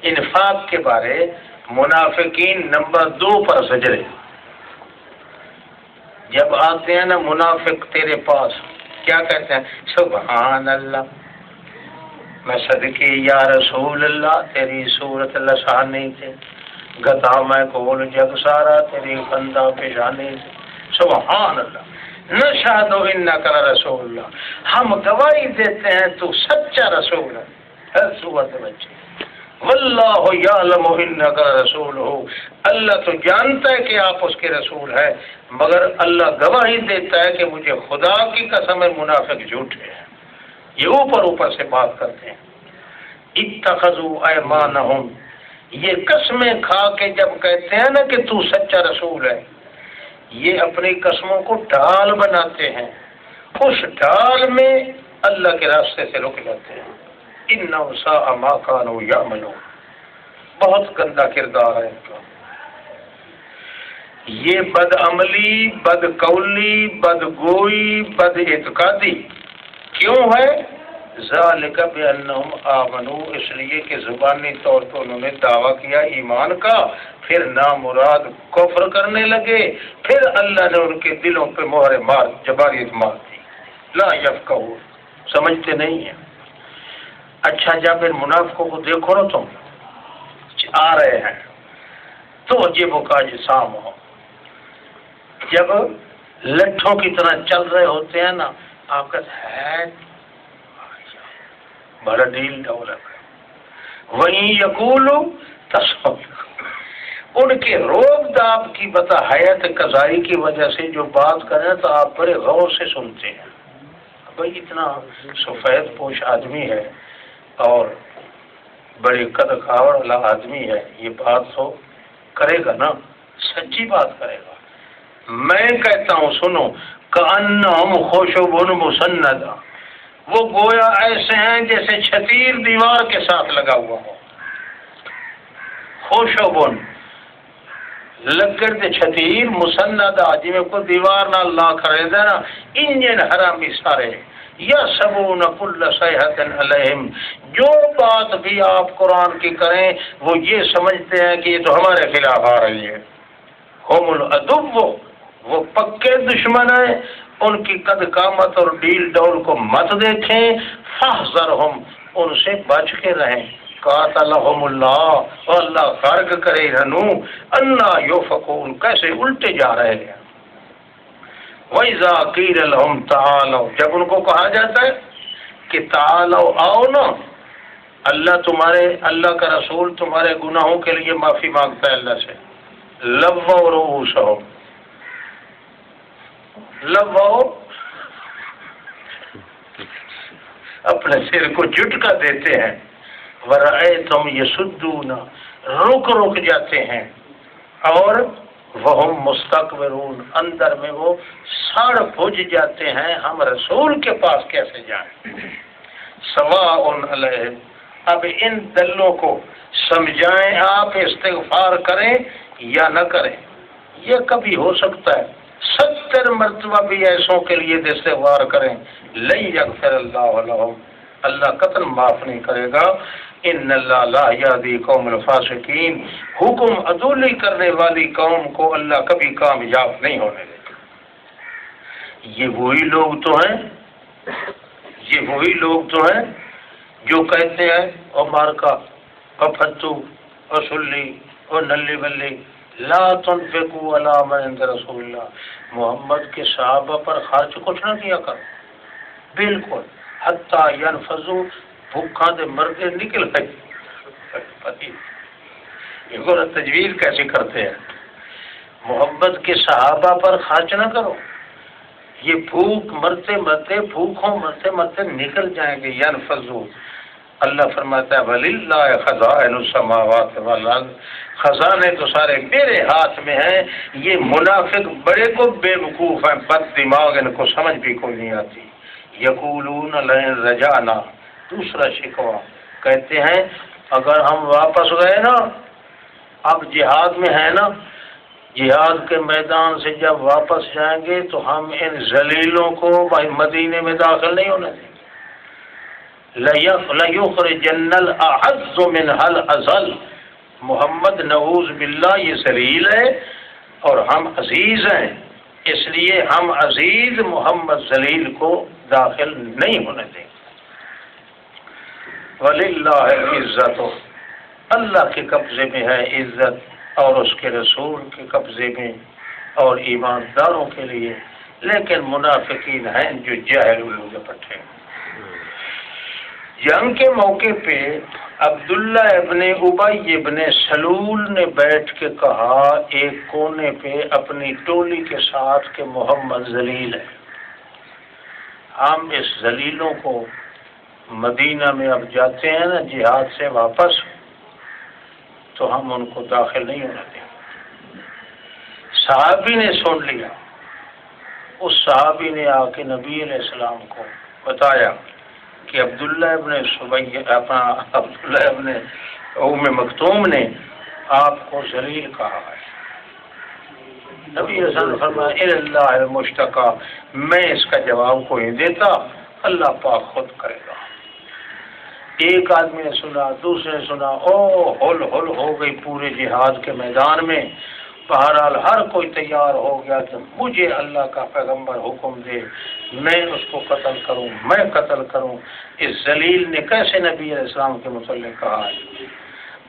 انفاق کے بارے منافقین نمبر 2 پر زجرے. جب آتے ہیں نا منافق تیرے پاس کیا کہتے ہیں؟ سبحان اللہ، میں صدقے یا رسول اللہ، تیری صورت لسان نہیں تھے، گتا میں کول جگ سارا، تیری بندہ پیشانی تھے. سبحان اللہ، نشہد انک رسول اللہ، ہم گواہی دیتے ہیں تو سچا رسول ہے. ہر صورت بچے واللہ یعلم انک رسول ہو، اللہ تو جانتا ہے کہ آپ اس کے رسول ہیں، مگر اللہ گواہی دیتا ہے کہ مجھے خدا کی قسم ہے منافق جھوٹے ہیں. یہ اوپر سے بات کرتے ہیں. اتخذوا ایمانہم، یہ قسمیں کھا کے جب کہتے ہیں نا کہ تو سچا رسول ہے، یہ اپنی قسموں کو ڈھال بناتے ہیں، اس ڈھال میں اللہ کے راستے سے رک جاتے ہیں. انہم ساء ما کانوا یعملون، بہت گندا کردار ہے ان کا. یہ بد عملی، بد قولی، بد گوئی، بد اعتقادی کیوں ہے؟ ذالک بانہم آمنوا، اس لیے کہ زبانی طور پر انہوں نے دعویٰ کیا ایمان کا، پھر نامراد کفر کرنے لگے، پھر اللہ نے ان کے دلوں پہ مہر مار، جباریت مار دی. لا یفقہون، سمجھتے نہیں ہیں. اچھا جب ان منافقوں کو دیکھو نا تم آ رہے ہیں تو عجیب و کاجسام ہو، جب لٹھوں کی طرح چل رہے ہوتے ہیں نا، آپ کہتے ہیں بڑا ڈیل ڈولک ہے. وہیں یقول تصور، ان کے روب داب کی بتا حیات قضائی کی وجہ سے جو بات کریں تو آپ بڑے غور سے سنتے ہیں. بھائی اتنا سفید پوش آدمی ہے اور بڑی قد کھاوڑ والا آدمی ہے، یہ بات تو کرے گا نا، سچی بات کرے گا. میں کہتا ہوں سنو، کأنہم خشب مسندہ، وہ گویا ایسے ہیں جیسے چھتیر دیوار کے ساتھ لگا ہوا ہو. خشب لکڑ کے چھتیر، مسندہ جی میں کوئی دیوار نہ لا کرے دے نا، انجن حرامی سارے. یحسبون کل صیحۃ علیہم، جو بات بھی آپ قرآن کی کریں وہ یہ سمجھتے ہیں کہ یہ تو ہمارے خلاف آ رہی ہے. ہم العدو، وہ پکے دشمن ہیں، ان کی قد قامت اور ڈیل ڈول کو مت دیکھیں. فاحذرہم، ان سے بچ کے رہیں. قاتلہم اللہ، اور اللہ غرق کرے رنو، انا یوفقون، کیسے الٹے جا رہے ہیں. وَإِذَا قِيلَ لَهُمْ تَعَالَوْا، جب ان کو کہا جاتا ہے کہ تعالوا آؤ نا، اللہ کا رسول تمہارے گناہوں کے لیے معافی مانگتا ہے اللہ سے. لووا رؤوسہم، لووا اپنے سر کو جھٹکا دیتے ہیں. وَرَأَيْتَهُمْ يَصُدُّونَ، رک جاتے ہیں. اور وہم مستکبرون، اندر میں وہ سڑ بھج جاتے ہیں، ہم رسول کے پاس کیسے جائیں. سواء علیہم، اب ان دلوں کو سمجھائیں آپ، استغفار کریں یا نہ کریں. یہ کبھی ہو سکتا ہے 70 مرتبہ بھی ایسوں کے لیے استغفار کریں، لن یغفر اللہ لہم، اللہ قطعاً معاف نہیں کرے گا. ان اللہ لا یہدی قوم الفاسقین، حکم عدولی کرنے والی قوم کو اللہ کبھی کامیاب نہیں ہونے دے گا. یہ وہی لوگ تو ہیں جو کہتے ہیں او مارکا او فتو او سلی او نلی بلی لا تنفقوا علی من عند رسول اللہ، محمد کے صحابہ پر خرچ کچھ نہ کیا کرو، بالکل حتی ینفذوا، بھوکھاں دے مردے نکل گئی. یہ گورا تجویز کیسے کرتے ہیں، محبت کے صحابہ پر خرچ نہ کرو، یہ بھوک بھوکھوں مرتے نکل جائیں گے. ینفذوا، اللہ فرماتا ہے وَلِلَّهِ خَزَائِنُ السَّمَاوَاتِ وَالْأَرْضِ، خزانے تو سارے میرے ہاتھ میں ہیں. یہ منافق بڑے کو بے وقوف ہیں، بد دماغ، ان کو سمجھ بھی کوئی نہیں آتی. یقولون لئن رجعنا، دوسرا شکوہ، کہتے ہیں اگر ہم واپس گئے نا، اب جہاد میں ہے نا، جہاد کے میدان سے جب واپس جائیں گے تو ہم ان ذلیلوں کو بھائی مدینے میں داخل نہیں ہونے دیں گے. لَيُخْرِجَنَّ الْأَعَزُّ مِنْهَا الْأَذَلَّ، محمد نعوذ باللہ یہ ذلیل ہے اور ہم عزیز ہیں، اس لیے ہم عزیز محمد ذلیل کو داخل نہیں ہونے دیں گے۔ وَلِلَّهِ الْعِزَّةُ، اللہ کے قبضے میں ہے عزت اور اس کے رسول کے قبضے میں اور ایمانداروں کے لیے، لیکن منافقین ہیں جو جاہل ہوئے پٹھے۔ جنگ کے موقع پہ عبداللہ ابن ابی ابن سلول نے بیٹھ کے کہا ایک کونے پہ اپنی ٹولی کے ساتھ کہ محمد ذلیل ہے، ہم اس ذلیلوں کو مدینہ میں اب جاتے ہیں نا جہاد سے واپس تو ہم ان کو داخل نہیں ہونے دیں۔ صحابی نے سن لیا، اس صحابی نے آ کے نبی علیہ السلام کو بتایا کہ عبداللہ ابن ام مکتوم نے آپ کو ذلیل کہا ہے۔ نبی علیہ السلام نے فرمایا الی اللہ المشتقى، میں اس کا جواب کو ہی دیتا، اللہ پاک خود کرے گا۔ ایک آدمی نے سنا، دوسرے نے سنا، ہل ہو گئی پورے جہاد کے میدان میں۔ بہرحال ہر کوئی تیار ہو گیا کہ مجھے اللہ کا پیغمبر حکم دے، میں اس کو قتل کروں، میں قتل کروں۔ اس ذلیل نے کیسے نبی علیہ السلام کے متعلق کہا ہے؟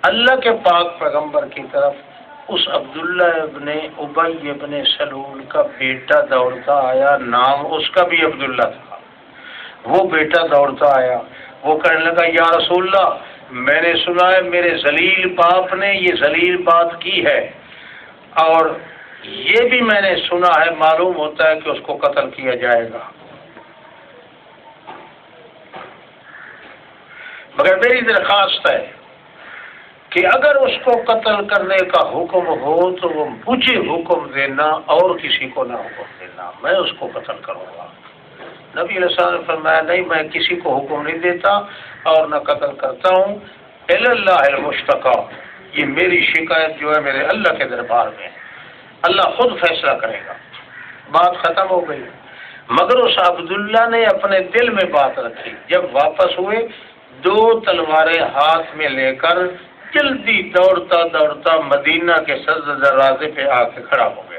اللہ کے پاک پیغمبر کی طرف اس عبداللہ ابن ابی ابن سلول کا بیٹا دوڑتا آیا، نام اس کا بھی عبداللہ تھا۔ وہ بیٹا دوڑتا آیا، وہ کہنے لگا یا رسول اللہ، میں نے سنا ہے میرے ذلیل باپ نے یہ ذلیل بات کی ہے، اور یہ بھی میں نے سنا ہے، معلوم ہوتا ہے کہ اس کو قتل کیا جائے گا، مگر میری درخواست ہے کہ اگر اس کو قتل کرنے کا حکم ہو تو وہ مجھے حکم دینا اور کسی کو نہ حکم دینا، میں اس کو قتل کروں گا۔ نبی علیہ السلام نے فرمایا نہیں، میں کسی کو حکم نہیں دیتا اور نہ قتل کرتا ہوں، الی اللہ المشتقى، یہ میری شکایت جو ہے میرے اللہ کے دربار میں ہے، اللہ خود فیصلہ کرے گا۔ بات ختم ہو گئی، مگر اس عبداللہ نے اپنے دل میں بات رکھی۔ جب واپس ہوئے، دو تلواریں ہاتھ میں لے کر جلدی دوڑتا مدینہ کے سبز دروازے پہ آ کے کھڑا ہو گیا۔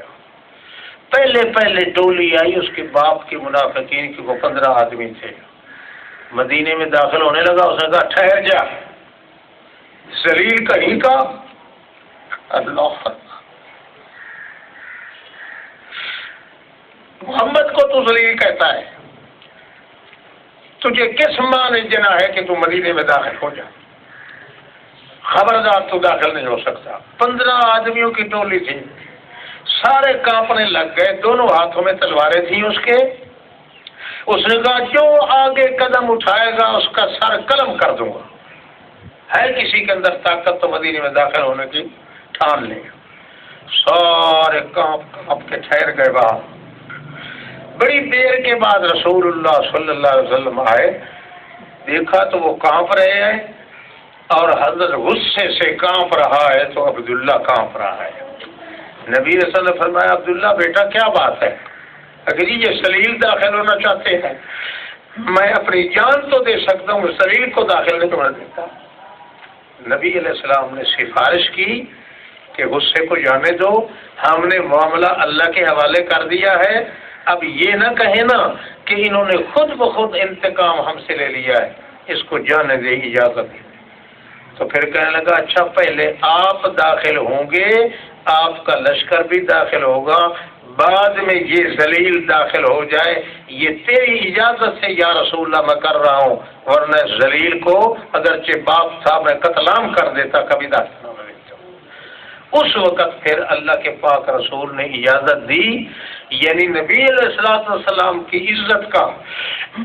پہلے ٹولی آئی اس کے باپ کے منافقین کی، وہ 15 آدمی تھے، مدینے میں داخل ہونے لگا۔ اس نے کہا ٹھہر جا، ذلیل کہیں کا، اللہ محمد کو تو ذلیل کہتا ہے، تجھے کس ماں نے جنا ہے کہ تو مدینے میں داخل ہو جا؟ خبردار، تو داخل نہیں ہو سکتا۔ 15 آدمیوں کی ٹولی تھی، سارے کانپنے لگ گئے، دونوں ہاتھوں میں تلواریں تھیں اس کے۔ اس نے کہا جو آگے قدم اٹھائے گا اس کا سر قلم کر دوں گا، ہے کسی کے اندر طاقت تو مدینے میں داخل ہونے کی ٹھان لے۔ سارے کانپ کے ٹھہر گئے باہر۔ بڑی دیر کے بعد رسول اللہ صلی اللہ علیہ وسلم آئے، دیکھا تو وہ کانپ رہے ہیں، اور حضرت غصے سے کانپ رہا ہے تو عبداللہ کانپ رہا ہے۔ نبی رسول نے فرمایا عبداللہ بیٹا کیا بات ہے؟ اگر یہ سلیل داخل ہونا چاہتے ہیں میں اپنی جان تو دے سکتا ہوں، سلیل کو داخل نہیں ہونے دیتا۔ نبی علیہ السلام نے سفارش کی کہ غصے کو جانے دو، ہم نے معاملہ اللہ کے حوالے کر دیا ہے، اب یہ نہ کہیں نا کہ انہوں نے خود بخود انتقام ہم سے لے لیا ہے، اس کو جانے دے، اجازت دے۔ تو پھر کہنے لگا اچھا پہلے آپ داخل ہوں گے، آپ کا لشکر بھی داخل ہوگا، بعد میں یہ ذلیل داخل ہو جائے، یہ تیری اجازت سے یا رسول اللہ میں کر رہا ہوں، ورنہ ذلیل کو اگرچہ باپ تھا میں قتل عام کر دیتا، کبھی داخل نہ ہونے دیتا۔ اس وقت پھر اللہ کے پاک رسول نے اجازت دی، یعنی نبی علیہ السلام کی عزت کا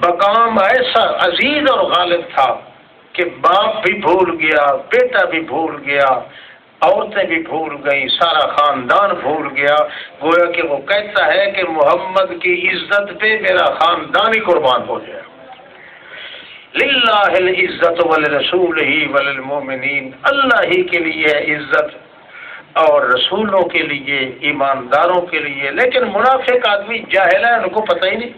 مقام ایسا عزیز اور غالب تھا کہ باپ بھی بھول گیا، بیٹا بھی بھول گیا، عورتیں بھی بھول گئیں، سارا خاندان بھول گیا، گویا کہ وہ کہتا ہے کہ محمد کی عزت پہ میرا خاندان ہی قربان ہو گیا۔ للہ العزت ولرسولہ وللمؤمنین، اللہ ہی کے لیے عزت اور رسولوں کے لیے، ایمانداروں کے لیے، لیکن منافق آدمی جاہل ہے، ان کو پتہ ہی نہیں۔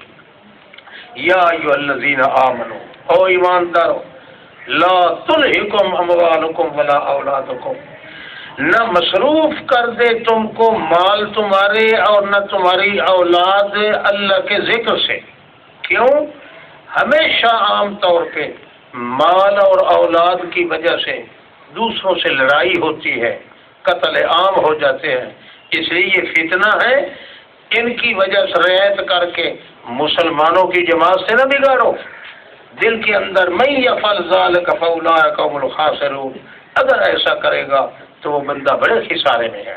یا ایھا الذین آمنوا، او ایماندارو لا تلہکم اموالکم ولا اولادکم، نہ مصروف کر دے تم کو مال تمہارے اور نہ تمہاری اولاد اللہ کے ذکر سے۔ کیوں؟ ہمیشہ عام طور پہ مال اور اولاد کی وجہ سے دوسروں سے لڑائی ہوتی ہے، قتل عام ہو جاتے ہیں، اس لیے یہ فتنہ ہے، ان کی وجہ سے رعایت کر کے مسلمانوں کی جماعت سے نہ بگاڑو۔ دل کے اندر میں یفعل ذلک فاولئک هم الخاسرون، اگر ایسا کرے گا تو وہ بندہ بڑے خسارے میں ہے۔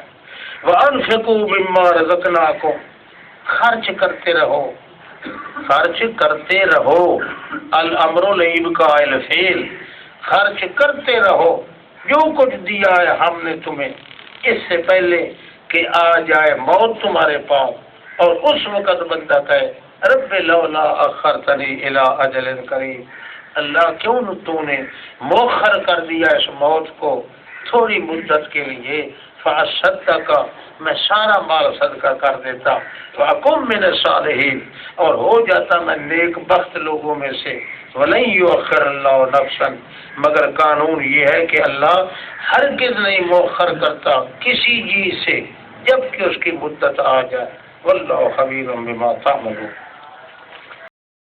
وَأَنفِقُوا مِمَّا رَزَقْنَاكُمْ، خرچ کرتے رہو، خرچ کرتے رہو، الامر لعبکا الفعل، خرچ کرتے رہو جو کچھ دیا ہے ہم نے تمہیں، اس سے پہلے کہ آ جائے موت تمہارے پاس اور اس وقت بندہ کہے رب لولا اخرتنی الی اجل قریب، اللہ کیوں تو نے مؤخر کر دیا اس موت کو تھوڑی مدت کے لیے، فاصدق، میں سارا مال صدقہ کر دیتا، فاکن من الصالحین، اور ہو جاتا میں نیک بخت لوگوں میں سے، ولن یؤخر اللہ نفسا، مگر قانون یہ ہے کہ اللہ ہرگز نہیں مؤخر کرتا کسی چیز سے جب کہ اس کی مدت آ جائے، واللہ خبیر بما تعملون۔